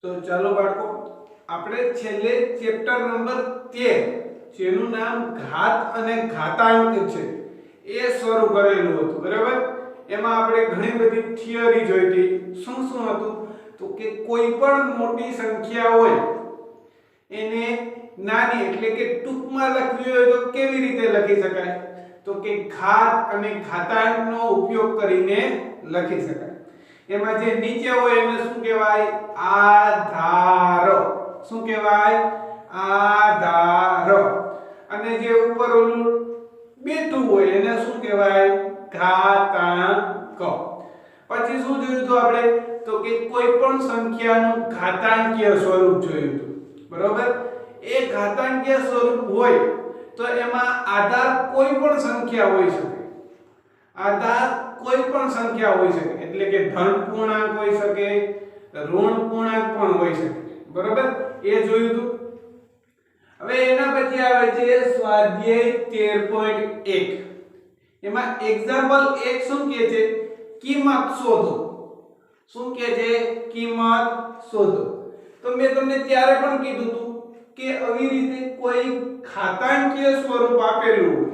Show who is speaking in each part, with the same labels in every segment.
Speaker 1: તો ચાલો બાળકો આપણે છેલ્લે ચેપ્ટર નંબર 13 જેનું નામ ઘાત અને ઘાતાંક છે એ શરૂ કરેલું હતું બરાબર। એમાં આપણે ઘણી બધી થિયરી જોઈ હતી। શું હતું તો કે કોઈ પણ મોટી સંખ્યા હોય એને નાની એટલે કે ટૂંકમાં લખવી હોય તો કેવી રીતે લખી શકાય તો કે ઘાત અને ઘાતાંકનો ઉપયોગ કરીને લખી શકાય। એમાં જે નીચે હોય એને શું કહેવાય આધાર। શું કહેવાય આધાર। અને જે ઉપર ઓલું બેઠું હોય એને શું કહેવાય ઘાતાંક। પછી શું જોયું તો આપણે તો કે કોઈ પણ સંખ્યાનું ઘાતાંકીય સ્વરૂપ જોયું હતું બરોબર। એ ઘાતાંકીય સ્વરૂપ હોય તો એમાં આધાર કોઈ પણ સંખ્યા હોઈ શકે। આધાર કોઈ પણ સંખ્યા હોઈ શકે એટલે કે ધન પૂર્ણાંક હોઈ શકે ઋણ પૂર્ણાંક પણ હોઈ શકે બરોબર। એ જોયું હતું। હવે એના પછી આવે છે સ્વાધ્યાય 13.1 એમાં એક્ઝામ્પલ 1 શું કહે છે કિંમત શોધો। શું કહે છે કિંમત શોધો। તો મેં તમને ત્યારે પણ કીધું હતું કે આવી રીતે કોઈ ઘાતાંકીય સ્વરૂપ આપેલું હોય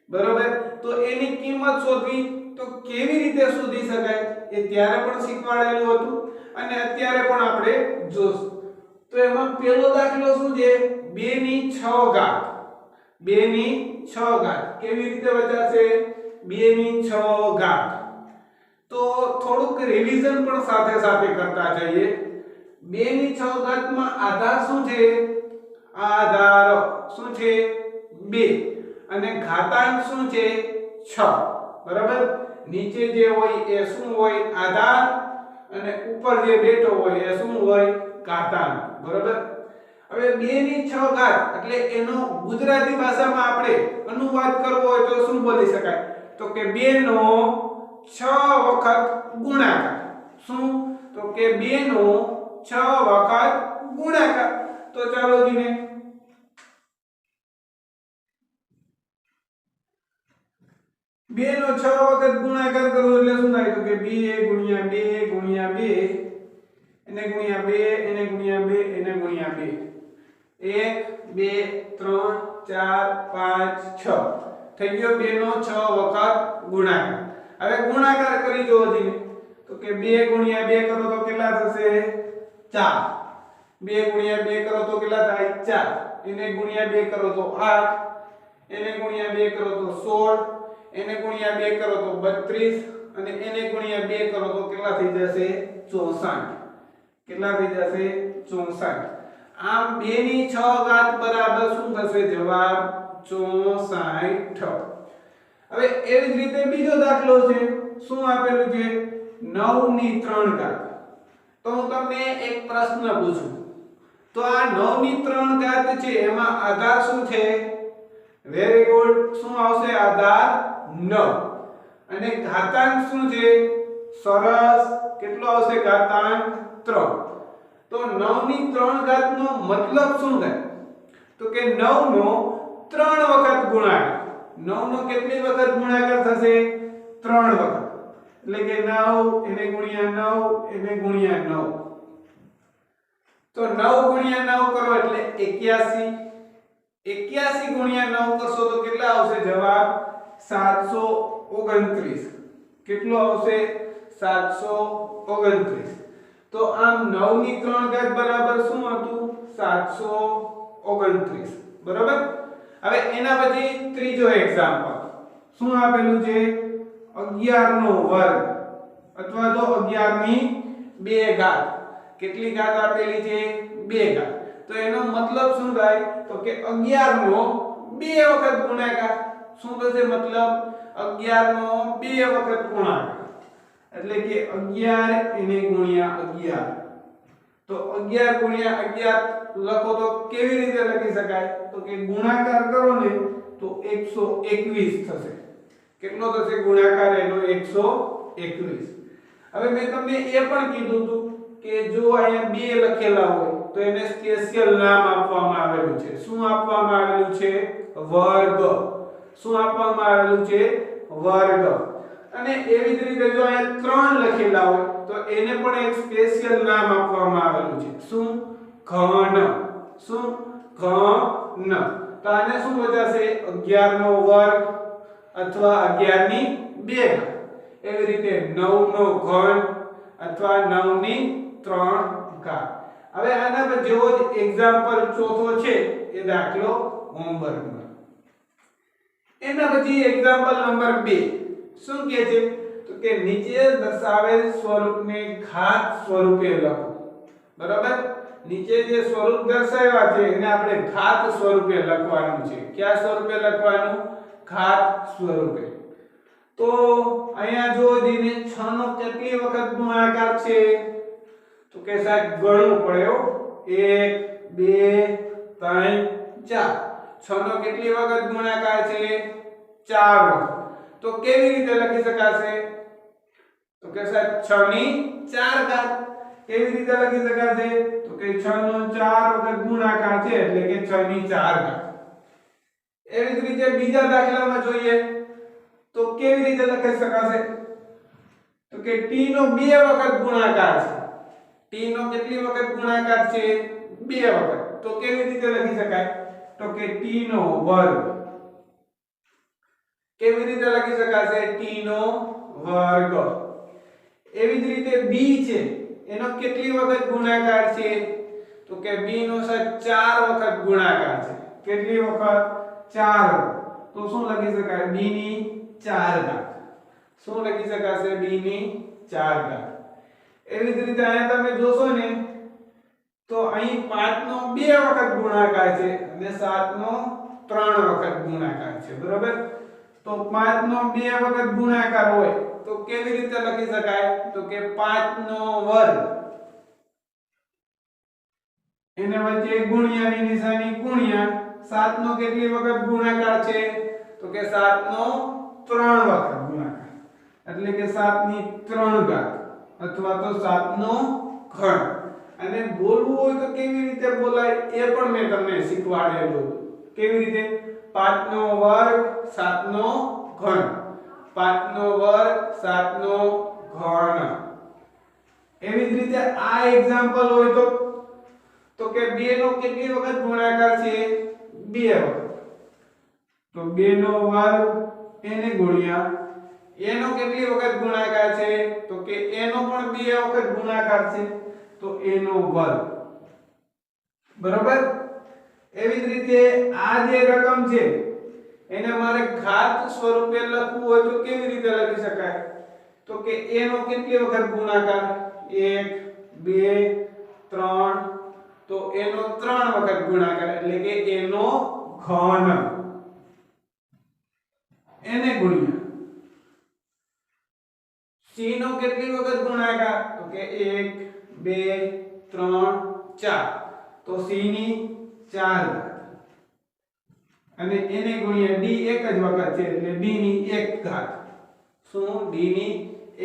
Speaker 1: બરોબર તો એની કિંમત શોધવી તો કેવી રીતે શોધી શકાય એ ત્યારે પણ શીખવાડેલું હતું અને અત્યારે પણ આપણે જોશું। તો એમાં પહેલો દાખલો શું છે 2 ની 6 ઘાત। 2 ની 6 ઘાત કેવી રીતે વચાશે 2 ની 6 ઘાત। તો થોડુંક રિવિઝન પણ સાથે સાથે કરતા જઈએ। 2 ની 6 ઘાતમાં આધાર શું છે આધાર શું છે 2 અને ઘાતાંક શું છે 6 બરાબર। નીચે જે હોય એ શું હોય આધાર અને ઉપર જે બેઠો હોય એ શું હોય ઘાતાંક બરાબર। હવે 2 ની 6 ઘાત એટલે એનો ગુજરાતી ભાષામાં આપણે અનુવાદ કરવો હોય તો શું બોલી શકાય તો કે 2 નો 6 વખત ગુણાકાર। શું તો કે 2 નો 6 વખત ગુણાકાર। તો ચાલો જીને 2 નો 6 વખત ગુણાકાર કરો એટલે શું થાય તો કે 2 ગુણ્યા 2 ગુણ્યા 2 એને ગુણ્યા 2 એને ગુણ્યા 2 એને ગુણ્યા 2 1 2 3 4 5 6 થઈ ગયો 2 નો 6 વખત ગુણાકાર। હવે ગુણાકાર કરી જોવો જીને તો કે 2 ગુણ્યા 2 કરો તો કેટલા થશે 4 2 ગુણ્યા 2 કરો તો કેટલા થાય 4 એને ગુણ્યા 2 કરો તો 8 એને ગુણ્યા 2 કરો તો 16 એને ગુણ્યા 2 કરો તો 32 અને એને ગુણ્યા 2 કરો તો કેટલા થઈ જશે 64 કેટલા થઈ જશે 64। આમ 2 ની 6 ઘાત બરાબર શું થશે જવાબ 64। હવે એવી જ રીતે બીજો દાખલો છે શું આપેલું છે 9 ની 3 ઘાત। તો હું તમને એક પ્રશ્ન પૂછું તો આ 9 ની 3 ઘાત છે એમાં આધાર શું છે વેરી ગુડ શું આવશે આધાર 9 અને ઘાતાંક શું છે સરસ કેટલો આવશે ઘાતાંક 3। તો 9 ની 3 ઘાત નો મતલબ શું થાય તો કે 9 નો 3 વખત ગુણાકાર। 9 નો કેટલી વખત ગુણાકાર થશે 3 વખત એટલે કે 9 એને ગુણ્યા 9 એને ગુણ્યા 9 તો 9 ગુણ્યા 9 કરો એટલે 81 81 ગુણ્યા 9 કરશો તો કેટલા આવશે જવાબ 729 કેટલો આવશે 729। તો આમ 9 ની 3 ઘાત બરાબર શું હતું 729 બરાબર। હવે એના પછી ત્રીજો એક્ઝામ્પલ શું આપેલું છે 11 નો વર્ગ અથવા તો 11 ની 2 ઘાત। કેટલી ઘાત આપેલી છે 2 ઘાત। તો એનો મતલબ શું થાય તો કે 11 નો 2 વખત ગુણાકાર। શું થશે મતલબ 11 નો 2 વખત ગુણાકાર એટલે કે 11 એને ગુણ્યા 11 તો 11 ગુણ્યા 11 લખો તો કેવી રીતે લખી શકાય તો કે ગુણાકાર કરો ને તો 121 થશે। કેટલો થશે ગુણાકાર એનો 121। હવે મેં તમને એ પણ કીધું હતું કે જો અહીંયા 2 લખેલા હોય તો એને સ્પેશિયલ નામ આપવામાં આવેલું છે। શું આપવામાં આવેલું છે વર્ગ। શું આપવામાં આવેલું છે વર્ગ। અને એવી જ રીતે જો અહીંયા 3 લખેલા હોય તો એને પણ એક સ્પેશિયલ નામ આપવામાં આવેલું લખવાનું છે શું ઘન શું ઘન તો આને શું બચાશે 11 નો વર્ગ અથવા 11 ની 2 ઘાત એવી રીતે 9 નો ઘન અથવા 9 ની 3 ઘાત હવે આના પર જેવો જ એક્ઝામ્પલ ચોથો છે એ દાખલો હોમવર્કમાં એના પછી એક્ઝામ્પલ નંબર 2 શું કહે છે તો કે નીચે દર્શાવેલ સ્વરૂપને ઘાત સ્વરૂપે લખો બરાબર નીચે જે સ્વરૂપ દર્શાવ્યા છે એને આપણે ઘાત સ્વરૂપે લખવાનું છે કયા સ્વરૂપે લખવાનું ઘાત સ્વરૂપે તો અહીંયા જો દીને 6 નો કેટલી વખત ગુણાકાર છે તો કે સાહેબ ગણવું પડે 1 2 3 4 6 નો કેટલી વખત ગુણાકાર છે 4 વખત તો કેવી રીતે લખી શકાશે તો કે સાહેબ 6 ની 4 ઘાત કેવી રીતે લખી શકાશે તો કે 6 નો 4 વખત ગુણાકાર છે એટલે કે 6 ની 4 ઘાત એવી જ રીતે બીજા દાખલામાં જોઈએ તો કેવી રીતે લખી શકાશે તો કે t નો 2 વખત ગુણાકાર છે t નો કેટલી વખત ગુણાકાર છે 2 વખત તો કેવી રીતે લખી શકાય તો કે t નો વર્ગ કેવી રીતે લખી શકાશે t નો વર્ગ એવી જ રીતે b છે એનો કેટલી વખત ગુણાકાર છે તો કે b નો 4 વખત ગુણાકાર છે કેટલી વખત 4 તો શું લખી શકાય b ની 4 ઘાત શું લખી શકાશે b ની 4 ઘાત એવી જ રીતે અહીંયા તમે જોશો ને તો અહીં 5 નો 2 વખત ગુણાકાર છે અને 7 નો 3 વખત ગુણાકાર છે બરાબર તો 5 નો 2 વખત ગુણાકાર હોય તો કેવી રીતે લખી શકાય તો કે 5 નો વર્ગ એને વચ્ચે ગુણ્યાની નિશાની ગુણ્યા 7 નો કેટલી વખત ગુણાકાર છે તો કે 7 નો 3 વખત ગુણાકાર એટલે કે 7 ની 3 ઘાત અથવા તો 7 નો ઘન અને બોલવું હોય તો કેવી રીતે બોલાય એ પણ મેં તમને શીખવાડેલું કેવી રીતે 5 નો વર્ગ 7 નો ઘન 5 નો વર્ગ 7 નો ઘન એવી જ રીતે આ એક્ઝામ્પલ હોય તો કે 2 નો કેટલી વખત ગુણાકાર છે 2 વખત તો 2 નો વર્ગ એને ગુણ્યા a નો કેટલી વખત ગુણાકાર છે તો કે a નો પણ 2 વખત ગુણાકાર છે તો a નો વર્ગ બરાબર એવી જ રીતે આ જે રકમ છે એને મારે ઘાત સ્વરૂપે લખવું હોય તો કેવી રીતે લખી શકાય તો કે a નો કેટલી વખત ગુણાકાર 1 2 3 તો a નો 3 વખત ગુણાકાર એટલે કે a નો ઘન એને ગુણ્યા c નો કેટલી વખત ગુણાકાર તો કે 1 2 3 4 તો c ની 4 ઘાત અને એને ગુણ્યા d એક જ વખત છે એટલે d ની 1 ઘાત શું d ની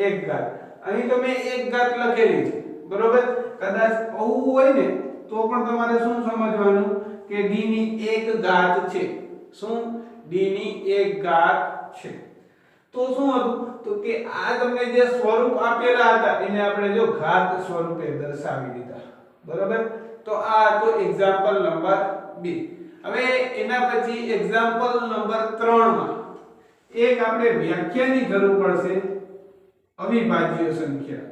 Speaker 1: 1 ઘાત અહીં તો મેં 1 ઘાત લખેલી છે બરોબર કદાચ આવું હોય ને તો પણ તમારે શું સમજવાનું કે d ની 1 ઘાત છે શું d ની 1 ઘાત છે તો શું હતું તો કે આ તમને જે સ્વરૂપ આપેલા હતા એને આપણે જો ઘાત સ્વરૂપે દર્શાવી દીધા બરોબર તો આ તો એક્ઝામ્પલ નંબર 2 હવે એના પછી એક્ઝામ્પલ નંબર 3 માં એક આપણે વ્યાખ્યાની જરૂર પડશે અવિભાજ્ય સંખ્યા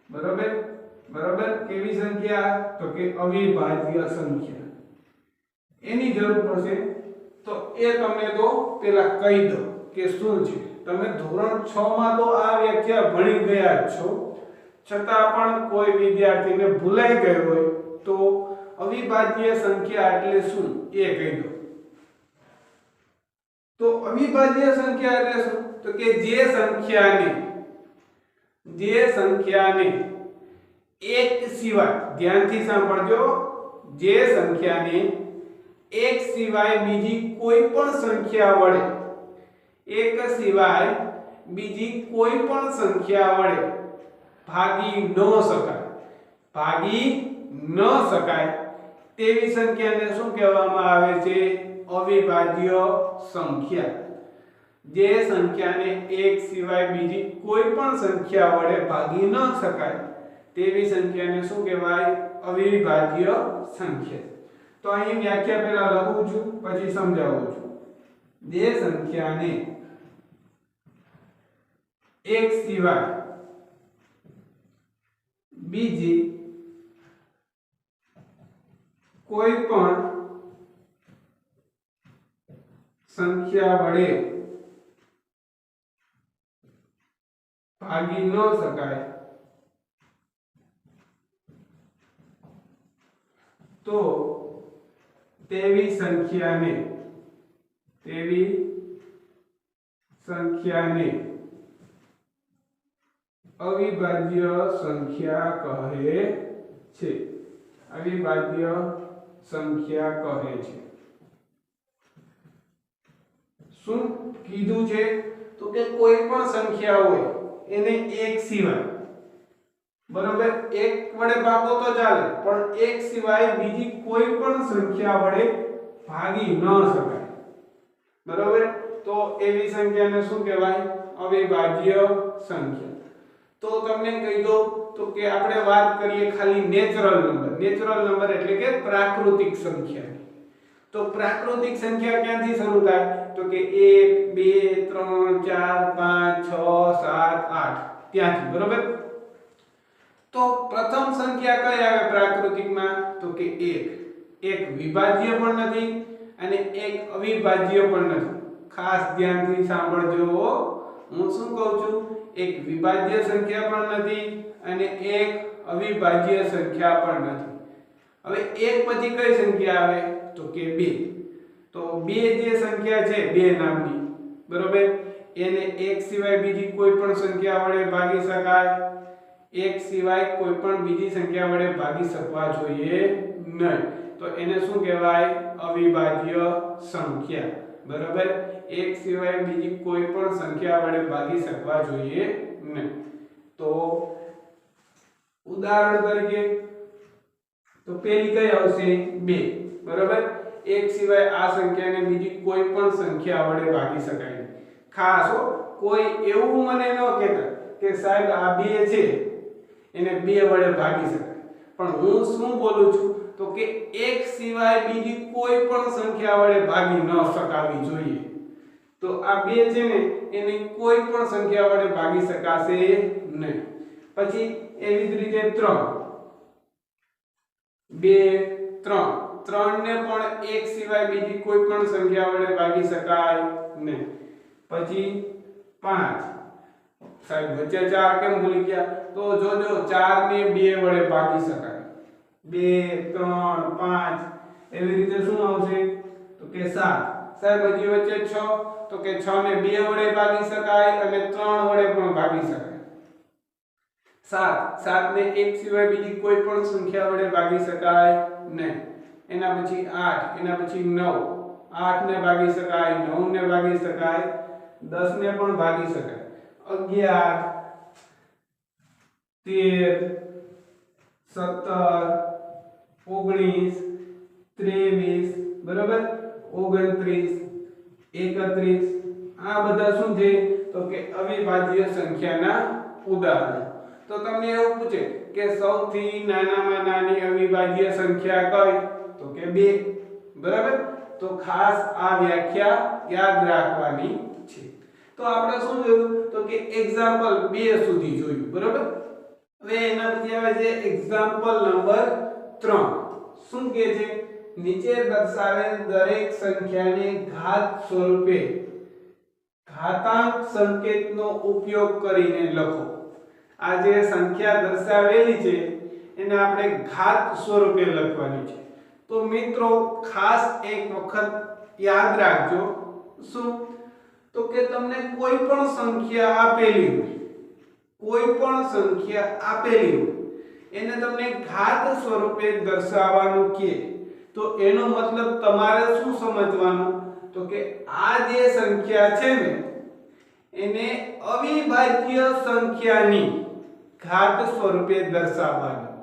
Speaker 1: બરોબર કેવી સંખ્યા તો કે અવિભાજ્ય સંખ્યા એની જરૂર પડશે તો એ તમને તો પેલા કહી દો કે શું છે તમે ધોરણ 6 માં તો આ વ્યાખ્યા ભણી ગયા છો છતાં પણ કોઈ વિદ્યાર્થીને ભૂલાઈ ગયો હોય તો અવિભાજ્ય સંખ્યા એટલે શું એ કહી દો તો અવિભાજ્ય સંખ્યા એટલે શું તો કે જે સંખ્યાને એક સિવાય ધ્યાનથી સાંભળજો જે સંખ્યાને એક સિવાય બીજી કોઈ પણ સંખ્યા વડે એક સિવાય બીજી કોઈ પણ સંખ્યા વડે ભાગી ન શકાય તેવી સંખ્યાને શું કહેવામાં આવે છે અવિભાજ્ય સંખ્યા જે સંખ્યાને એક સિવાય બીજી કોઈ પણ સંખ્યા વડે ભાગી ન શકાય તેવી સંખ્યાને શું કહેવાય? અવિભાજ્ય સંખ્યા. તો અહીં વ્યાખ્યા પહેલા લખું છું પછી સમજાવું છું. બે સંખ્યાને એક સિવાય બીજી કોઈ પણ સંખ્યા વડે ભાગી ન શકાય તો તેવી સંખ્યાને અવિભાજ્ય સંખ્યા કહે છે. અવિભાજ્ય સંખ્યા કહે છે. શું કીધું છે? તો કે કોઈ પણ સંખ્યા હોય એને એક સિવાય, બરોબર, એક વડે ભાગો તો ચાલે પણ એક સિવાય બીજી કોઈ પણ સંખ્યા વડે ભાગી ન શકાય, બરોબર. તો એવી સંખ્યાને શું કહેવાય? અવિભાજ્ય સંખ્યા. તો તમને કહી દો તો કે આપણે વાત કરીએ ખાલી નેચરલ નંબર એટલે કે પ્રાકૃતિક સંખ્યા. તો પ્રાકૃતિક સંખ્યા ક્યાંથી શરૂ થાય? તો કે 1 2 3 4 5 6 7 8 ત્યાંથી, બરોબર. તો પ્રથમ સંખ્યા કઈ આવે પ્રાકૃતિકમાં? તો કે 1. એક વિભાજ્ય પણ નથી અને એક અવિભાજ્ય પણ નથી. ખાસ ધ્યાનથી સાંભળજો, હું શું કહું છું? એક વિભાજ્ય સંખ્યા પણ નથી અને એક અવિભાજ્ય સંખ્યા પણ નથી. હવે એક પછી કઈ સંખ્યા આવે? તો કે 2. તો 2 જે સંખ્યા છે 2 નામની, બરોબર, એને એક સિવાય બીજી કોઈ પણ સંખ્યા વડે ભાગી શકાય. એક સિવાય કોઈ પણ બીજી સંખ્યા વડે ભાગી શકવા જોઈએ નહીં. તો એને શું કહેવાય? અવિભાજ્ય સંખ્યા, બરોબર. એક સિવાય બીજી કોઈ પણ સંખ્યા વડે ભાગી શકવા જોઈએ નહીં. તો ઉદાહરણ તરીકે તો પેલી કઈ આવશે? 2, બરોબર. એક સિવાય આ સંખ્યાને બીજી કોઈ પણ સંખ્યા વડે ભાગી શકાય નહીં. ખાસ કોઈ એવું મને ન કહેતા કે સાહેબ આ 2 છે એને 2 વડે ભાગી શકાય, પણ હું શું બોલું છું? તો કે એક સિવાય બીજી કોઈ પણ સંખ્યા વડે ભાગી ન શકાવી જોઈએ. તો આ 2 છે ને એને કોઈ પણ સંખ્યા વડે ભાગી શકાશે નહીં. પછી એવી જ રીતે 3, 2 3 3 ને પણ એક સિવાય બીજી કોઈ પણ સંખ્યા વડે ભાગી શકાય નહીં. પછી 5, સાહેબ વચ્ચે 4 કેમ ભૂલી ગયા? તો જોજો 4 ને 2 વડે ભાગી શકાય. 2 3 5 એવી રીતે શું આવશે? તો કે 7. સાહેબ હજી વચ્ચે 6, તો કે 6 ને 2 વડે ભાગી શકાય અને 3 વડે પણ ભાગી શકાય. 7 ને એક સિવાય બીજી કોઈ પણ સંખ્યા વડે ભાગી શકાય નહીં. એના પછી 8, એના પછી 9, 8 ને ભાગી શકાય, 9 ને ભાગી શકાય, 10 ને પણ ભાગી શકાય, 11 13 17 19 23, બરોબર, 29 31. આ બધા શું છે? તો કે અવિભાજ્ય સંખ્યાના ઉદાહરણો. તો તમને એવું પૂછે કે સૌથી નાનામાં નાની અવિભાજ્ય સંખ્યા કઈ? તો કે 2, બરાબર. તો ખાસ આ વ્યાખ્યા યાદ રાખવાની છે. તો આપણે શું જોયું? તો કે એક્ઝામ્પલ 2 સુધી જોયું, બરાબર. હવે એના પછી આવે છે એક્ઝામ્પલ નંબર 3. શું કહે છે? નીચે દર્શાવેલ દરેક સંખ્યાને ઘાત સ્વરૂપે ઘાતાંક સંકેતનો ઉપયોગ કરીને લખો. આ જે સંખ્યા દર્શાવેલી છે એને આપણે ઘાત સ્વરૂપે લખવાની છે. તો મિત્રો ખાસ એક વખત યાદ રાખજો. શું? તો કે તમને કોઈ પણ સંખ્યા આપેલી હોય, એને તમને ઘાત સ્વરૂપે દર્શાવવાનું કે તો એનો મતલબ તમારે શું સમજવાનું? તો કે આ જે સંખ્યા છે ને એને અવિભાજ્ય સંખ્યાની ઘાત સ્વરૂપે દર્શાવવાની.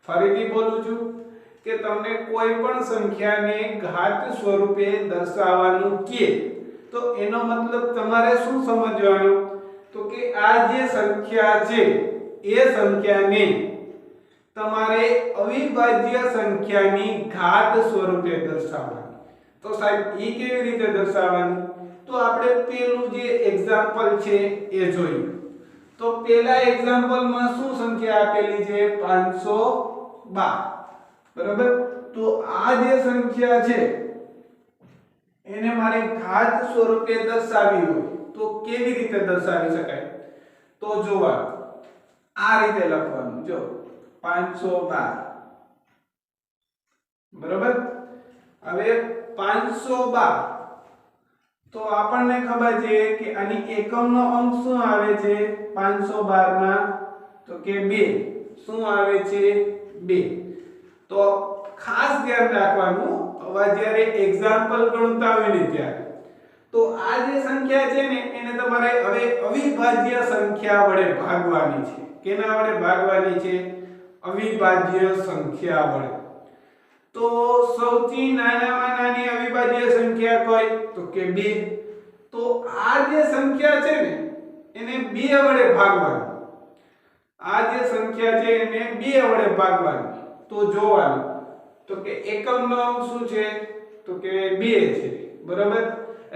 Speaker 1: ફરીથી બોલું છું કે તમને કોઈ પણ સંખ્યાને ઘાત સ્વરૂપે દર્શાવવાનું કે તો એનો મતલબ તમારે શું સમજવાનું? તો કે આ જે સંખ્યા છે એ સંખ્યાને તમારે અવિભાજ્ય સંખ્યાની ઘાત સ્વરૂપે દર્શાવવાની. તો સાહેબ એ કેવી રીતે દર્શાવવાની? તો આપણે પેલું જે એક્ઝામ્પલ છે એ જોઈએ. તો પેલા એક્ઝામ્પલમાં શું સંખ્યા આપેલી છે? 512. બરાબર. તો આ જે સંખ્યા છે એને મારે ઘાત સ્વરૂપે દર્શાવવી હોય તો કેવી રીતે દર્શાવી શકાય? તો જોવા આ રીતે લખવાનું. જો 512. બરાબર. હવે 512 તો આપણને ખબર છે કે આની એકમનો અંક શું આવે છે 512 માં? તો કે 2. શું આવે છે? 2. તો ખાસ ધ્યાન રાખવાનું હવે જ્યારે એક્ઝામ્પલ ગણતા હોય ને ત્યારે તો આ જે સંખ્યા છે ને એને તમારે હવે અવિભાજ્ય સંખ્યા વડે ભાગવાની છે. કેના વડે ભાગવાની છે? અવિભાજ્ય સંખ્યા વડે. તો સૌથી નાનામાં નાની અવિભાજ્ય સંખ્યા કઈ? તો કે 2. તો આ જે સંખ્યા છે ને એને 2 વડે ભાગવાની. આ જે સંખ્યા છે એને 2 વડે ભાગવાની. તો જોવાનું તો કે એકમનો અંક શું છે? તો કે 2 છે. બરાબર.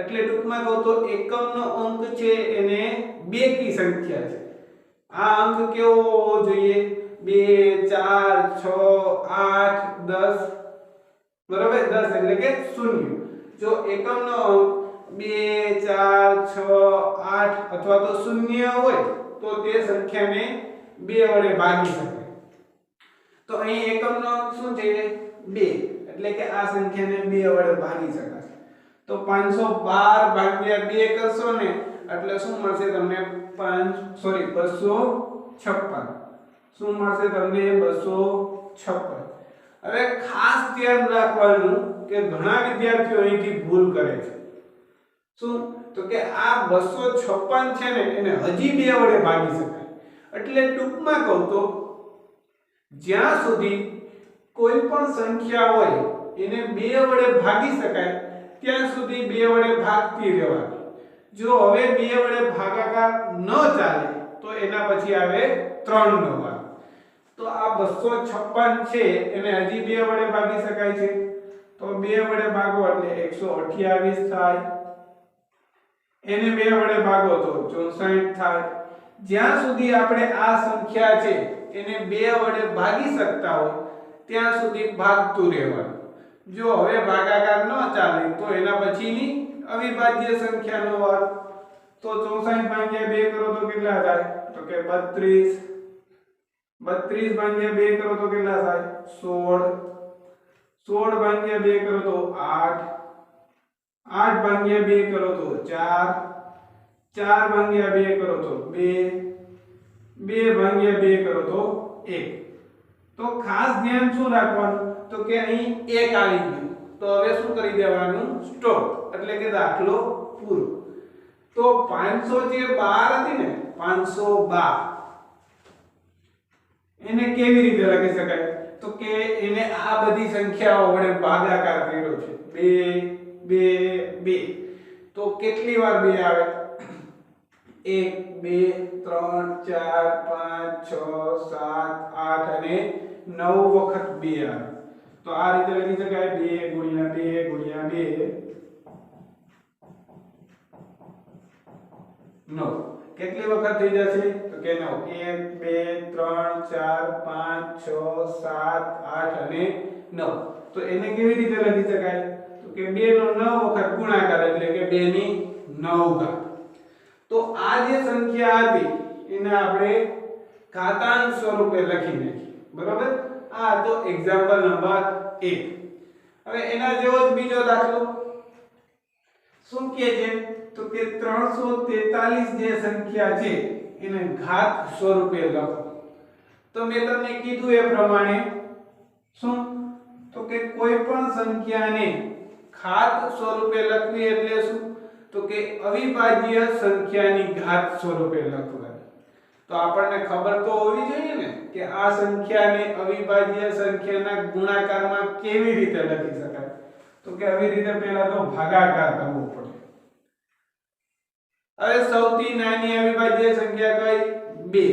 Speaker 1: એટલે ટૂંકમાં કહું તો એકમનો અંક છે એને 2 કી સંખ્યા છે. આ અંક કેવો હોવો જોઈએ? 2 4 6 8 10. બરાબર. 10 એટલે કે 0. જો એકમનો અંક 2 4 6 8 અથવા તો 0 હોય તો તે સંખ્યાને 2 વડે ભાગી શકાય. તો અહીં એકમનો અંક શું છે? 2. એટલે કે આ સંખ્યાને 2 વડે ભાગી શકાય. તો 512 ભાગ્યા 2 કરશો ને એટલે શું મળશે તમને? 256. શું મળશે તમને? 256. હવે ખાસ ધ્યાન રાખવાનું કે ઘણા વિદ્યાર્થીઓ અહીંથી ભૂલ કરે છે. શું? તો કે આ 256 છે ને એને હજી 2 વડે ભાગી શકાય. એટલે ટૂંકમાં કહું તો જ્યાં સુધી કોઈ પણ સંખ્યા હોય એને 2 વડે ભાગી શકાય ત્યાં સુધી 2 વડે ભાગતી રહેવાની. જો હવે 2 વડે ભાગાકાર ન ચાલે તો એના પછી આવે 3 નો ભાગ. તો આ 256 છે એને હજી 2 વડે ભાગી શકાય છે. તો 2 વડે ભાગો એટલે 128 થાય. એને 2 વડે ભાગો તો 64 થાય. જ્યાં સુધી આપણે આ સંખ્યા છે એને 2 વડે ભાગી શકતા હોય ત્યાં સુધી ભાગતું રહેવાનું. જો હવે ભાગાકાર ન ચાલે તો એના પછીની અવિભાજ્ય સંખ્યાનો વર્ગ. તો 64 ભાગ્યા 2 કરો તો કેટલા થાય? તો કે 32. 32 ભાગ્યા 2 કરો તો કેટલા થાય? 16. 16 ભાગ્યા 2 કરો તો 8. 8 ભાગ્યા 2 કરો તો 4. 4 ભાગ્યા 2 કરો તો 2. 2 ભાગ્યા 2 કરો તો 1. તો ખાસ ધ્યાન શું રાખવાનું? તો કે અહીં 1 આવી ગયું. તો હવે શું કરી દેવાનું? સ્ટોપ. એટલે કે દાખલો પૂરો. તો 512 હતી ને 512 એને કેવી રીતે લખી શકાય? તો કે એને આ બધી સંખ્યાઓ વડે ભાગાકાર કર્યો છે. 2 2 2. તો કેટલી વાર 2 આવે? 1 2 3 4 5 6 7 8 અને 9 વખત 2 આવે. તો આ રીતે લખી શકાય 2 ગુણ્યા 2 ગુણ્યા 2 9. કેટલી વખત થઈ જશે? તો કે 9. 1 2 3 4 5 6 7 8 અને 9. તો એને કેવી રીતે લખી શકાય? તો કે 2 નો 9 વખત ગુણાકાર એટલે કે 2 ની 9 ઘાત. તો આ જે સંખ્યા હતી એને આપણે ઘાતાંક સ્વરૂપે લખી નાખી. બરાબર. આ તો એક્ઝામ્પલ નંબર 1. હવે એના જેવો જ બીજો દાખલો શું કહે છે? તો કે 343 જે સંખ્યા છે એને ઘાત સ્વરૂપે લખો. તો મેં તમને કીધું એ પ્રમાણે શું? તો કે કોઈ પણ સંખ્યાને ઘાત સ્વરૂપે લખવી એટલે શું? તો કે અવિભાજ્ય સંખ્યાની ઘાત સ્વરૂપે લખવાની. તો આપણને ખબર તો હોવી જોઈએ ને કે આ સંખ્યાને અવિભાજ્ય સંખ્યાના ગુણાકારમાં કેવી રીતે લખી શકાય? તો કે આવી રીતે પહેલા તો ભાગાકાર કરવો પડે. હવે સૌથી નાની અવિભાજ્ય સંખ્યા કઈ? 2.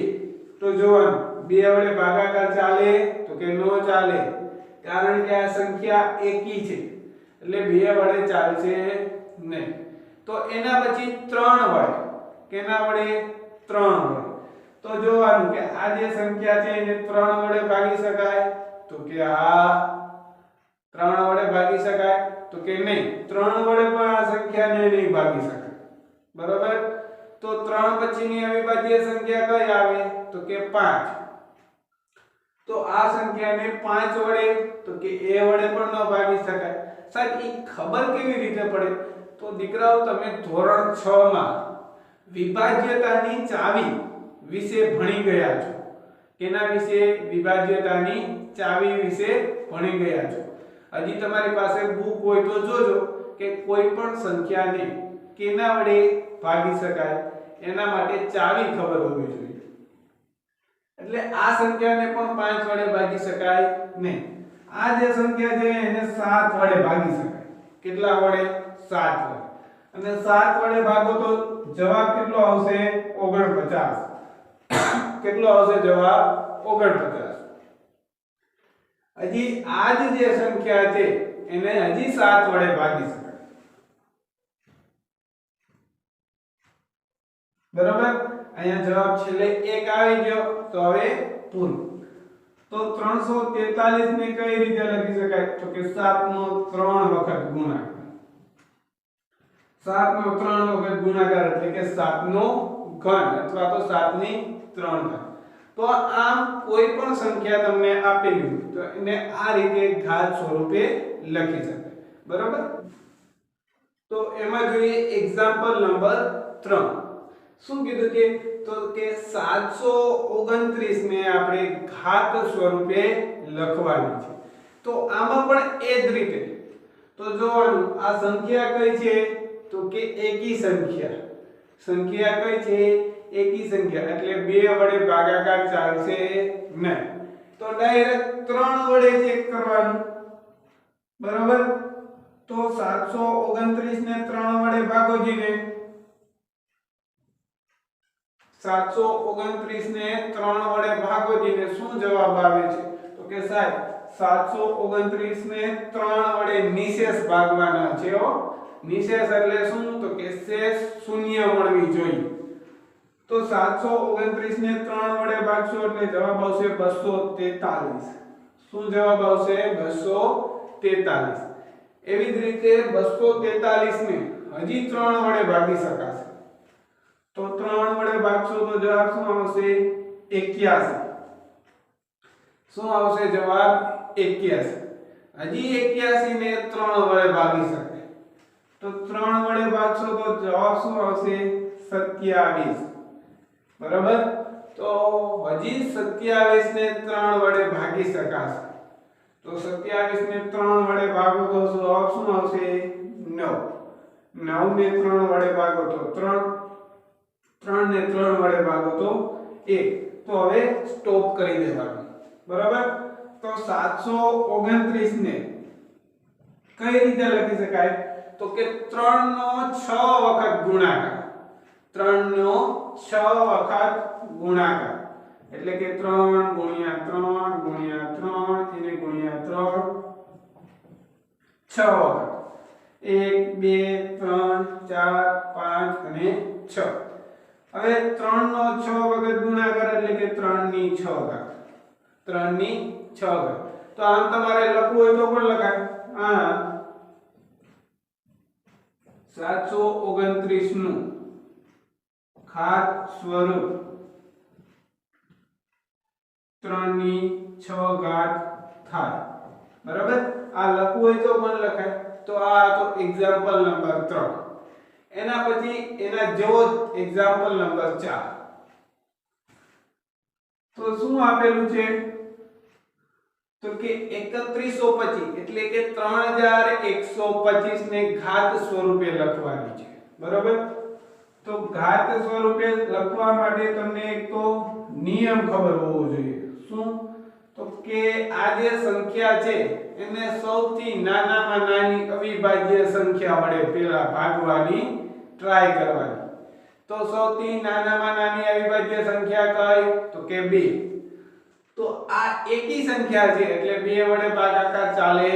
Speaker 1: તો જોવાનું 2 વડે ભાગાકાર ચાલે તો કે નો ચાલે, કારણ કે આ સંખ્યા એકી છે એટલે 2 વડે ચાલશે નહીં. તો એના પછી 3 વડે, કેના વડે? 3 વડે. તો જોવાનું કે આ જે સંખ્યા છે એને 3 વડે ભાગી શકાય તો કે આ 3 વડે ભાગી શકાય તો કે નહીં. 3 વડે પણ આ સંખ્યાને નહીં ભાગી શકાય. બરાબર? તો 3 પછીની અવિભાજ્ય સંખ્યા કઈ આવે તો કે 5. તો આ સંખ્યાને 5 વડે તો કે એ વડે પણ ન ભાગી શકાય. સાહેબ એ ખબર કેવી રીતે પડે? તો દીકરાઓ તમે ધોરણ 6 માં વિભાજ્યતાની ચાવી વિશે ભણી ગયા છો. કેના વિશે? વિભાજ્યતાની ચાવી વિશે ભણી ગયા છો. હજી તમારી પાસે બુક હોય તો જોજો કે કોઈ પણ સંખ્યાને કેના વડે ભાગી શકાય એના માટે ચાવી ખબર હોવી જોઈએ. એટલે આ સંખ્યાને પણ 5 વડે ભાગી શકાય નહીં. આ જે સંખ્યા છે એને 7 વડે ભાગી શકાય. કેટલા વડે? 7 વડે. અને 7 વડે ભાગો તો જવાબ કેટલો આવશે? 49. કેટલો આવશે જવાબ? 49. હજી આ જે સંખ્યા છે એને હજી 7 વડે ભાગી શકાય. બરાબર? અહીંયા જવાબ છેલ્લે 1 આવી ગયો તો હવે પૂરું. તો 343 ને કઈ રીતે લખી શકાય તો કે 7 નો 3 વખત ગુણાકાર. 7 નો 3 વખત ગુણાકાર એટલે કે 7 નો ઘન અથવા તો 7 ની 3 ઘાત. તો આમ કોઈ પણ સંખ્યા તમને આપેલી હોય તો એને આ રીતે ઘાત સ્વરૂપે લખી શકાય. બરાબર? તો એમાં જોઈએ એક્ઝામ્પલ નંબર 3. શું કીધું છે? તો કે 729 ને આપણે ઘાત સ્વરૂપે લખવાની છે. તો આમાં પણ એ જ રીતે તો જોવાનું આ સંખ્યા કઈ છે તો કે એકી સંખ્યા. સંખ્યા કઈ છે? એકી સંખ્યા એટલે 2 વડે ભાગાકાર ચાલશે નહીં. તો ડાયરેક્ટ 3 વડે ચેક કરવાનું. બરાબર? તો 729 ને 3 વડે ભાગો જીને. 729 ને 3 વડે ભાગો જીને શું જવાબ આવે છે તો કે સાહેબ 729 ને 3 વડે નિશેષ ભાગવાના છે. નિશેષ એટલે શું તો કે શેષ શૂન્ય મળવી જોઈએ. તો 729 ને 3 વડે ભાગશો એટલે જવાબ આવશે 243. શું જવાબ આવશે? 243. એવી જ રીતે 243 ને હજી 3 વડે ભાગી શકાશે. તો 3 વડે ભાગશો તો જવાબ શું આવશે? 81. શું આવશે જવાબ? 81. હજી 81 ને 3 વડે ભાગી શકાય. તો 3 વડે ભાગશો તો જવાબ શું આવશે? 27. બરાબર? તો હજી 27 ને 3 વડે ભાગી શકાશે. તો 27 ને 3 વડે ભાગો તો જવાબ શું આવશે? 9. 9 ને 3 વડે ભાગો તો 3. 3 ને 3 વડે ભાગો તો 1. તો હવે સ્ટોપ કરી દેવાનું. બરાબર? તો 729 ને કઈ રીતે લખી શકાય તો કે 3 નો 6 વખત ગુણાકાર. 3 નો 6 વખત ગુણાકાર એટલે કે 3 ગુણ્યા 3 ગુણ્યા 3 એને ગુણ્યા 3 6 વખત. 1 2 3 4 5 અને 6. હવે 3 નો 6 વખત ગુણાકાર એટલે કે 3 ની 6 ઘાત. 3 ની 6 ઘાત. તો આમ તમારે લખવું હોય તો પણ લખાય. આ 729 નું ઘાત સ્વરૂપ 3 ની 6 ઘાત થાય. બરાબર? આ લખવું હોય તો પણ લખાય. તો આ તો એક્ઝામ્પલ નંબર 3. એના પછી એના જેવો એક્ઝામ્પલ નંબર 4. તો શું આપેલું છે તો કે 3125 એટલે કે 3125 ને ઘાત સ્વરૂપે લખવાની છે. બરાબર? તો ઘાત સ્વરૂપે લખવા માટે તમને એક તો નિયમ ખબર હોવો જોઈએ. શું? તો કે આ જે સંખ્યા છે એને સૌથી નાનામાં નાની અવિભાજ્ય સંખ્યા વડે પહેલા ભાગવાની ટ્રાય કરવાની. તો સૌથી નાનામાં નાની અવિભાજ્ય સંખ્યા કઈ તો કે 2. તો આ એકી સંખ્યા છે એટલે 2 વડે ભાગાકાર ચાલે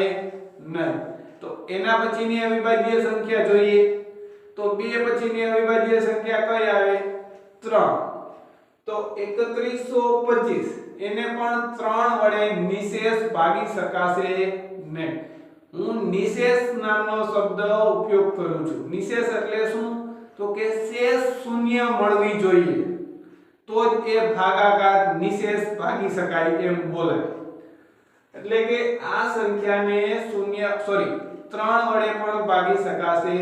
Speaker 1: નહીં. તો એના પછીની અવિભાજ્ય સંખ્યા જોઈએ તો 2 પછીની અવિભાજ્ય સંખ્યા કઈ આવે 3. તો 3125 એને પણ 3 વડે નિશેષ ભાગી શકાશે નહીં. હું નિશેષ નામનો શબ્દ ઉપયોગ કરું છું. નિશેષ એટલે શું? તો કે શેષ શૂન્ય મળવી જોઈએ તો જ એ ભાગાકાર નિશેષ ભાગી શકાય એમ બોલાય. એટલે કે આ સંખ્યાને 3 વડે પણ ભાગી શકાશે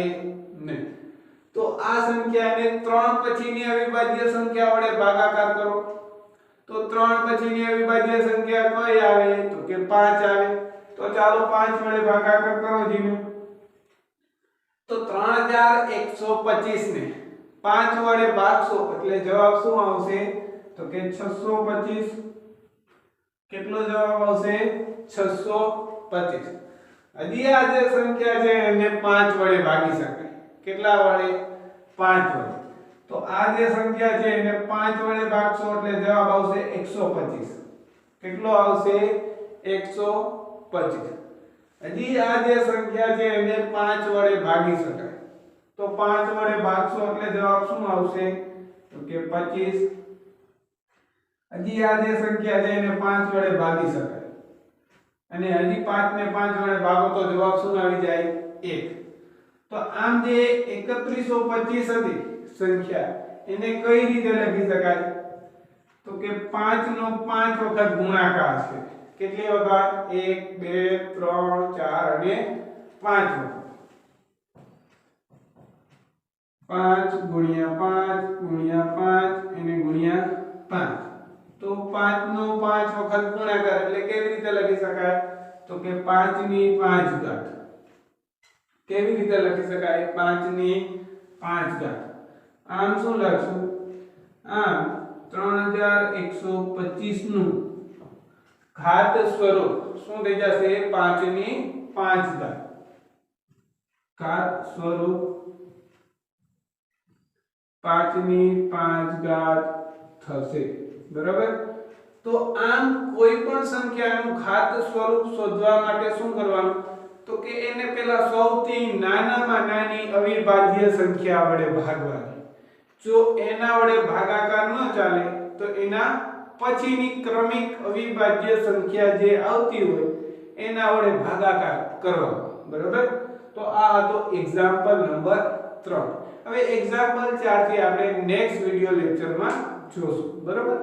Speaker 1: નહીં. તો આ સંખ્યાને 3 પછીની અવિભાજ્ય સંખ્યા વડે ભાગાકાર કરો તો 3 પછીની અવિભાજ્ય સંખ્યા કઈ આવે તો કે 5 આવે. તો ચાલો 5 વડે ભાગાકાર કરો જીને. તો 3125 ને 5 વડે ભાગશો એટલે જવાબ શું આવશે તો કે 625. કેટલો જવાબ આવશે 625. હજી આ જે સંખ્યા છે એને 5 વડે ભાગી શકાય. કેટલા વડે 5 વડે. તો આ જે સંખ્યા છે એને 5 વડે ભાગશો એટલે જવાબ આવશે 125. કેટલો આવશે 125. હજી આ જે સંખ્યા છે એને 5 વડે ભાગી શકાય. તો 5 વડે ભાગશો એટલે જવાબ શું આવશે તો કે 25. હજી આ જે સંખ્યા છે એને 5 વડે ભાગી શકાય અને હજી 5 ને 5 વડે ભાગો તો જવાબ શું આવી જાય 1. તો આમ જે 3125 હતી સંખ્યા એને કઈ રીતે લખી શકાય તો કે 5 નો 5 વખત ગુણાકાર છે. કેટલી વખત 1 2 3 4 અને 5 વખત. 5 ગુણ્યા 5 અને ગુણ્યા 5. તો 5 નો 5 વખત ગુણાકાર એટલે કેવી રીતે લખી શકાય તો કે 5 ની 5 ઘાત. કેવી રીતે લખી શકાય 5 ની 5 ઘાત. આમ શું લખશું આમ 3125 નું ઘાત સ્વરૂપ શું થઈ જશે 5 ની 5 ઘાત. ઘાત સ્વરૂપ 5 ની 5 ઘાત થશે. બરાબર. તો આમ કોઈ પણ સંખ્યાનું ઘાત સ્વરૂપ શોધવા માટે શું કરવાનું તો કે એને પહેલા સૌથી નાનામાં નાની અવિભાજ્ય સંખ્યા વડે ભાગવાની. જો એના વડે ભાગાકાર ન ચાલે તો એના પછીની ક્રમિક અવિભાજ્ય સંખ્યા જે આવતી હોય એના વડે ભાગાકાર કરવાનો. બરાબર. તો આ હતો એક્ઝામ્પલ નંબર 3. હવે એક્ઝામ્પલ 4 થી આપણે નેક્સ્ટ વિડિયો લેક્ચરમાં જોશું. બરાબર.